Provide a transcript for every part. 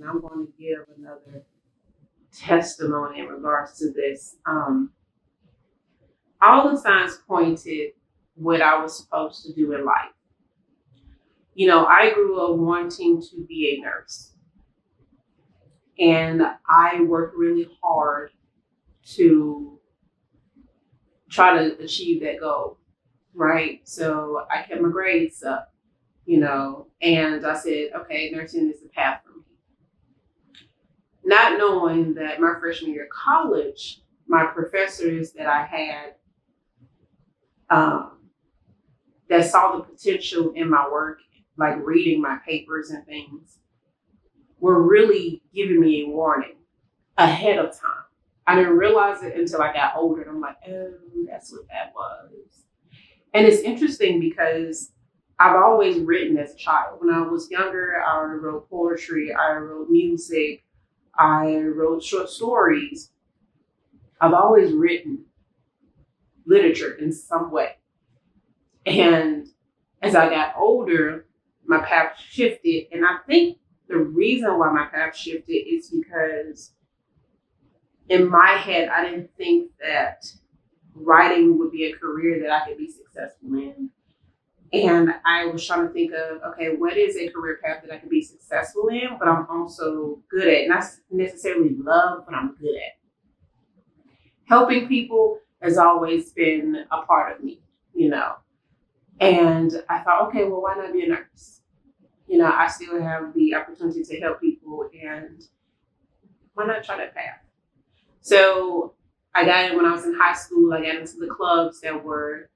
I'm going to give another testimony in regards to this. All the signs pointed what I was supposed to do in life. I grew up wanting to be a nurse, and I worked really hard to try to achieve that goal, right? So I kept my grades up, and I said, okay, nursing is the path for me. Not knowing that my freshman year of college, my professors that I had that saw the potential in my work, like reading my papers and things, were really giving me a warning ahead of time. I didn't realize it until I got older, and I'm like, oh, that's what that was. And it's interesting because I've always written as a child. When I was younger, I wrote poetry, I wrote music, I wrote short stories. I've always written literature in some way. And as I got older, my path shifted. And I think the reason why my path shifted is because in my head, I didn't think that writing would be a career that I could be successful in. And I was trying to think of, okay, what is a career path that I could be successful in, but I'm also good at, not necessarily love, but I'm good at. Helping people has always been a part of me, And I thought, okay, well, why not be a nurse? I still have the opportunity to help people, and why not try that path? So I got in when I was in high school. I got into the clubs that were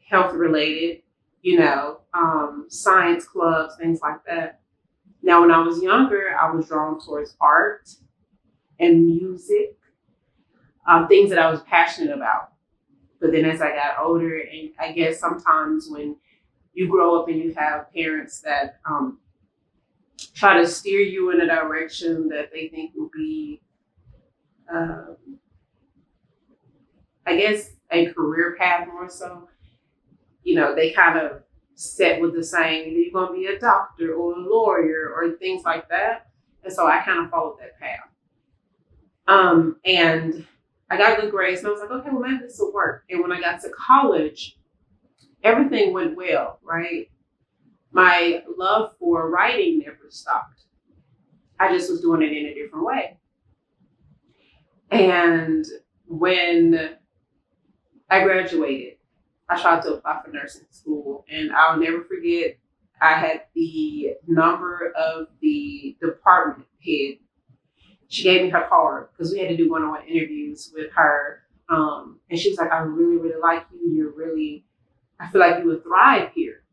health related, science clubs, things like that. Now, when I was younger, I was drawn towards art and music, things that I was passionate about. But then as I got older, and I guess sometimes when you grow up and you have parents that try to steer you in a direction that they think will be, I guess, a career path more so, they kind of set with the saying, either you're going to be a doctor or a lawyer or things like that. And so I kind of followed that path. And I got good grades, and I was like, okay, well, maybe this will work. And when I got to college, everything went well, right? My love for writing never stopped. I just was doing it in a different way. And when I graduated, I tried to apply for nursing school, and I'll never forget, I had the number of the department head. She gave me her card because we had to do one-on-one interviews with her. And she was like, I really, really like you. I feel like you would thrive here.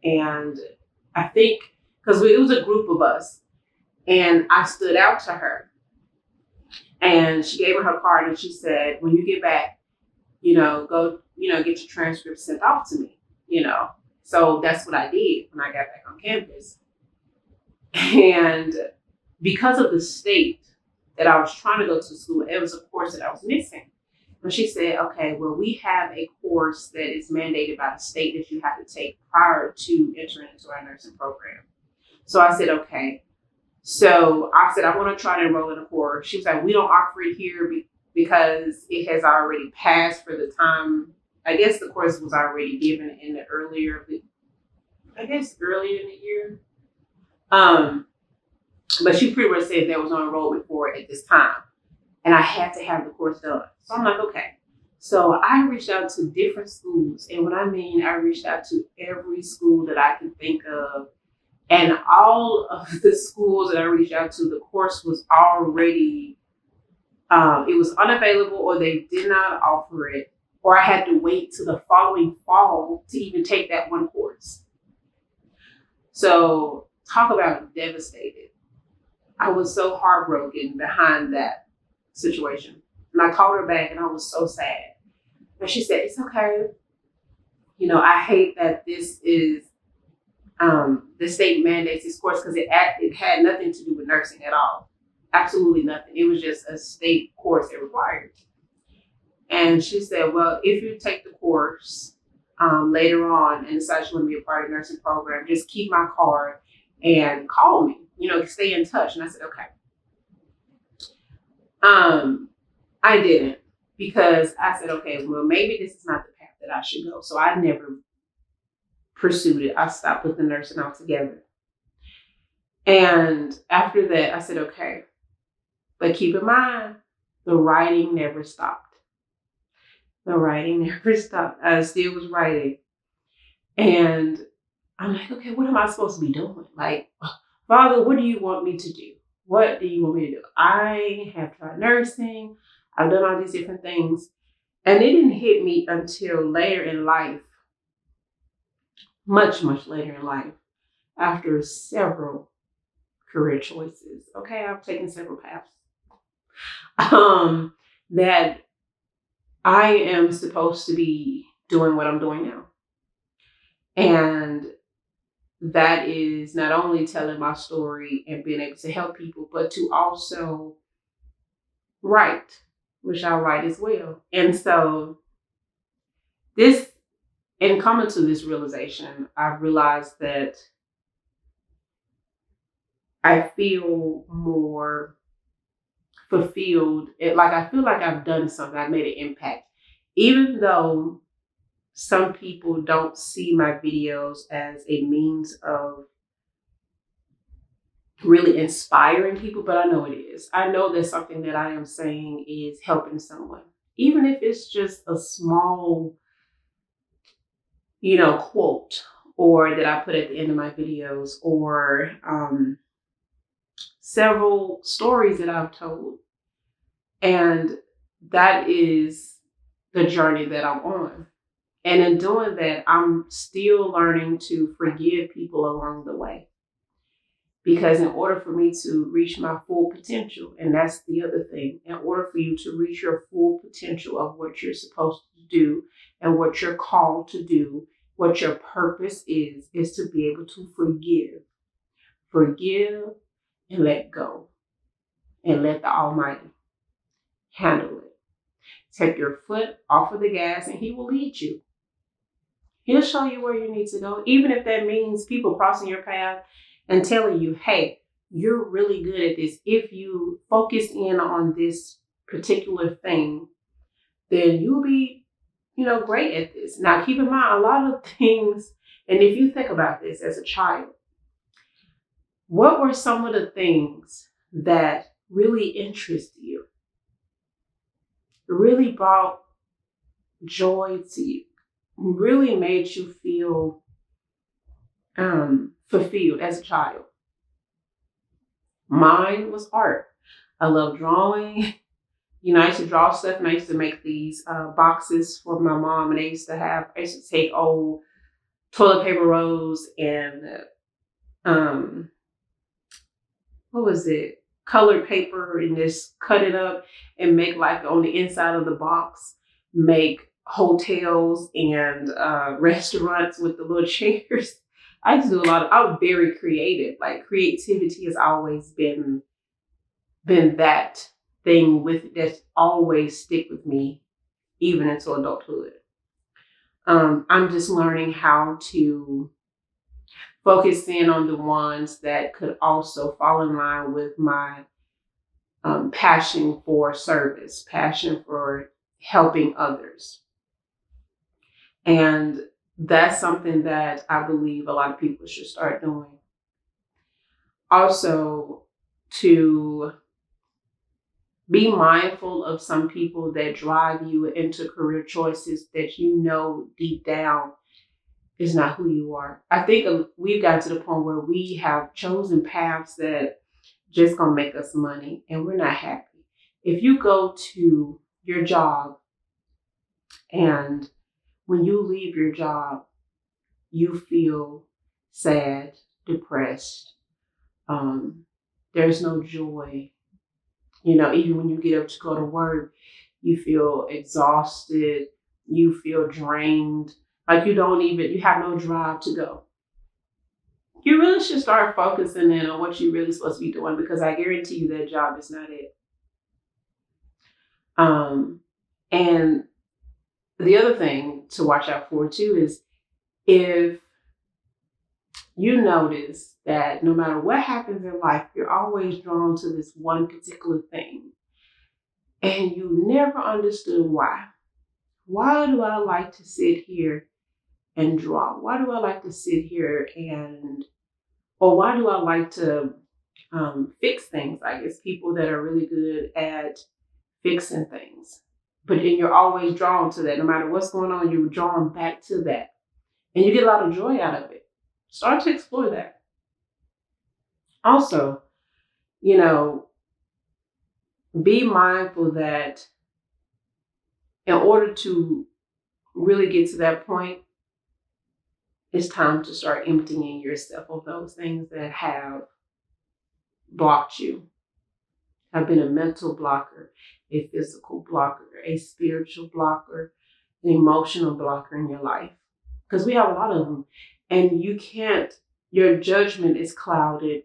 And I think, because it was a group of us, and I stood out to her. And she gave her card, and she said, when you get back, go, get your transcript sent off to me, So that's what I did when I got back on campus. And because of the state that I was trying to go to school, it was a course that I was missing. And she said, okay, well, we have a course that is mandated by the state that you have to take prior to entering into our nursing program. So I said, okay. So I said, I want to try to enroll in a course. She was like, we don't offer it here because it has already passed for the time. I guess the course was already given in the earlier in the year. But she pretty much said there was no enrollment for it at this time. And I had to have the course done. So I'm like, okay. So I reached out to different schools. And what I mean, I reached out to every school that I could think of. And all of the schools that I reached out to, the course was already, it was unavailable, or they did not offer it, or I had to wait till the following fall to even take that one course. So talk about devastated. I was so heartbroken behind that situation. And I called her back, and I was so sad. And she said, it's okay. I hate that this is the state mandates this course, because it had nothing to do with nursing at all. Absolutely nothing. It was just a state course that required. And she said, well, if you take the course later on and decide you want to be a part of the nursing program, just keep my card and call me, stay in touch. And I said, okay. I didn't, because I said, okay, well, maybe this is not the path that I should go. So I never pursued it. I stopped with the nursing altogether. And after that, I said, okay, but keep in mind, the writing never stopped. The writing never stopped. I still was writing. And I'm like, okay, what am I supposed to be doing? Like, Father, what do you want me to do? What do you want me to do? I have tried nursing. I've done all these different things. And it didn't hit me until later in life, much, much later in life, after several career choices. Okay, I've taken several paths. That I am supposed to be doing what I'm doing now. And that is not only telling my story and being able to help people, but to also write, which I write as well. And so in coming to this realization, I realized that I feel more fulfilled. I feel like I've done something. I've made an impact. Even though some people don't see my videos as a means of really inspiring people, but I know it is. I know that something that I am saying is helping someone. Even if it's just a small, quote, or that I put at the end of my videos, or several stories that I've told. And that is the journey that I'm on. And in doing that, I'm still learning to forgive people along the way. Because in order for me to reach my full potential, and that's the other thing, in order for you to reach your full potential of what you're supposed to do and what you're called to do, what your purpose is to be able to forgive. Forgive and let go. And let the Almighty handle it. Take your foot off of the gas and He will lead you. He'll show you where you need to go, even if that means people crossing your path and telling you, hey, you're really good at this. If you focus in on this particular thing, then you'll be, great at this. Now, keep in mind, a lot of things, and if you think about this as a child, what were some of the things that really interested you? Really brought joy to you? Really made you feel fulfilled as a child? Mine was art. I love drawing. I used to draw stuff, and I used to make these boxes for my mom. And I used to take old toilet paper rolls and what was it? Colored paper, and just cut it up and make, like, on the inside of the box, make hotels and restaurants with the little chairs. I used to do I'm very creative. Like, creativity has always been that thing that's always stick with me, even into adulthood. I'm just learning how to focus in on the ones that could also fall in line with my passion for service, passion for helping others. And that's something that I believe a lot of people should start doing. Also, to be mindful of some people that drive you into career choices that deep down is not who you are. I think we've gotten to the point where we have chosen paths that just gonna make us money, and we're not happy. If you go to your job and when you leave your job, you feel sad, depressed, there's no joy. Even when you get up to go to work, you feel exhausted, you feel drained, like you have no drive to go. You really should start focusing in on what you're really supposed to be doing, because I guarantee you that job is not it. And the other thing to watch out for too is if you notice that no matter what happens in life, you're always drawn to this one particular thing. And you never understood why. Why do I like to sit here and draw? Why do I like to sit here or why do I like to fix things? I guess people that are really good at fixing things. But then you're always drawn to that. No matter what's going on, you're drawn back to that. And you get a lot of joy out of it. Start to explore that. Also, you know, be mindful that in order to really get to that point, it's time to start emptying yourself of those things that have blocked you, have been a mental blocker, a physical blocker, a spiritual blocker, an emotional blocker in your life. Because we have a lot of them. And your judgment is clouded,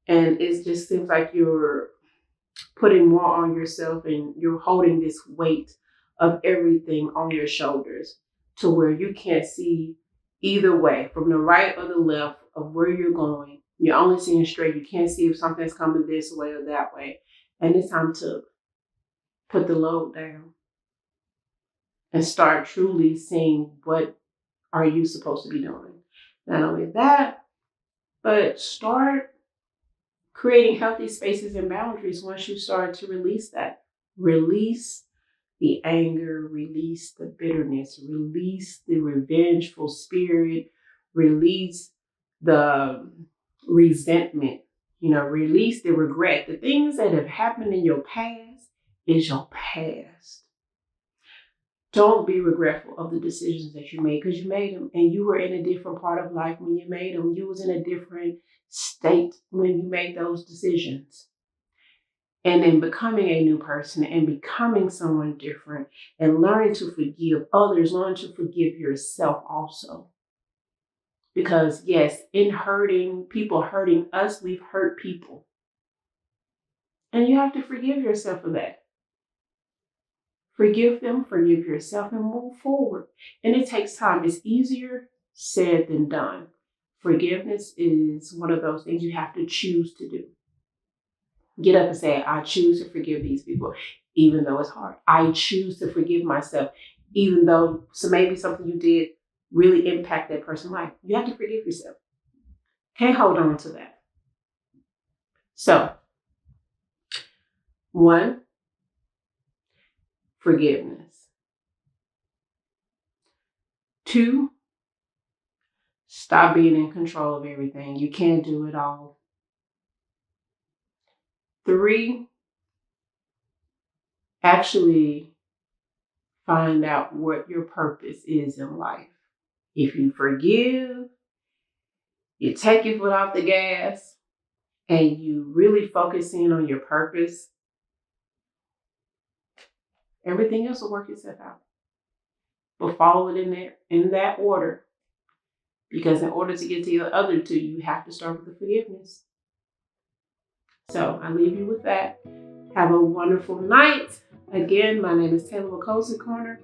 and it just seems like you're putting more on yourself and you're holding this weight of everything on your shoulders to where you can't see either way, from the right or the left of where you're going. You're only seeing straight. You can't see if something's coming this way or that way. And it's time to put the load down and start truly seeing what are you supposed to be doing. Not only that, but start creating healthy spaces and boundaries once you start to release that. Release the anger, release the bitterness, release the revengeful spirit, release the resentment, release the regret. The things that have happened in your past is your past. Don't be regretful of the decisions that you made, because you made them and you were in a different part of life when you made them. You was in a different state when you made those decisions. And in becoming a new person and becoming someone different and learning to forgive others, learn to forgive yourself also. Because yes, in people hurting us, we've hurt people. And you have to forgive yourself for that. Forgive them, forgive yourself, and move forward. And it takes time. It's easier said than done. Forgiveness is one of those things you have to choose to do. Get up and say, I choose to forgive these people, even though it's hard. I choose to forgive myself, even though maybe something you did really impact that person's life. You have to forgive yourself. Can't hold on to that. So, 1, forgiveness. 2, stop being in control of everything. You can't do it all. 3, actually find out what your purpose is in life. If you forgive, you take your foot off the gas, and you really focus in on your purpose, everything else will work itself out. But follow it in that order. Because in order to get to the other 2, you have to start with the forgiveness. So I leave you with that. Have a wonderful night. Again, my name is Taylor with Cozy Corner.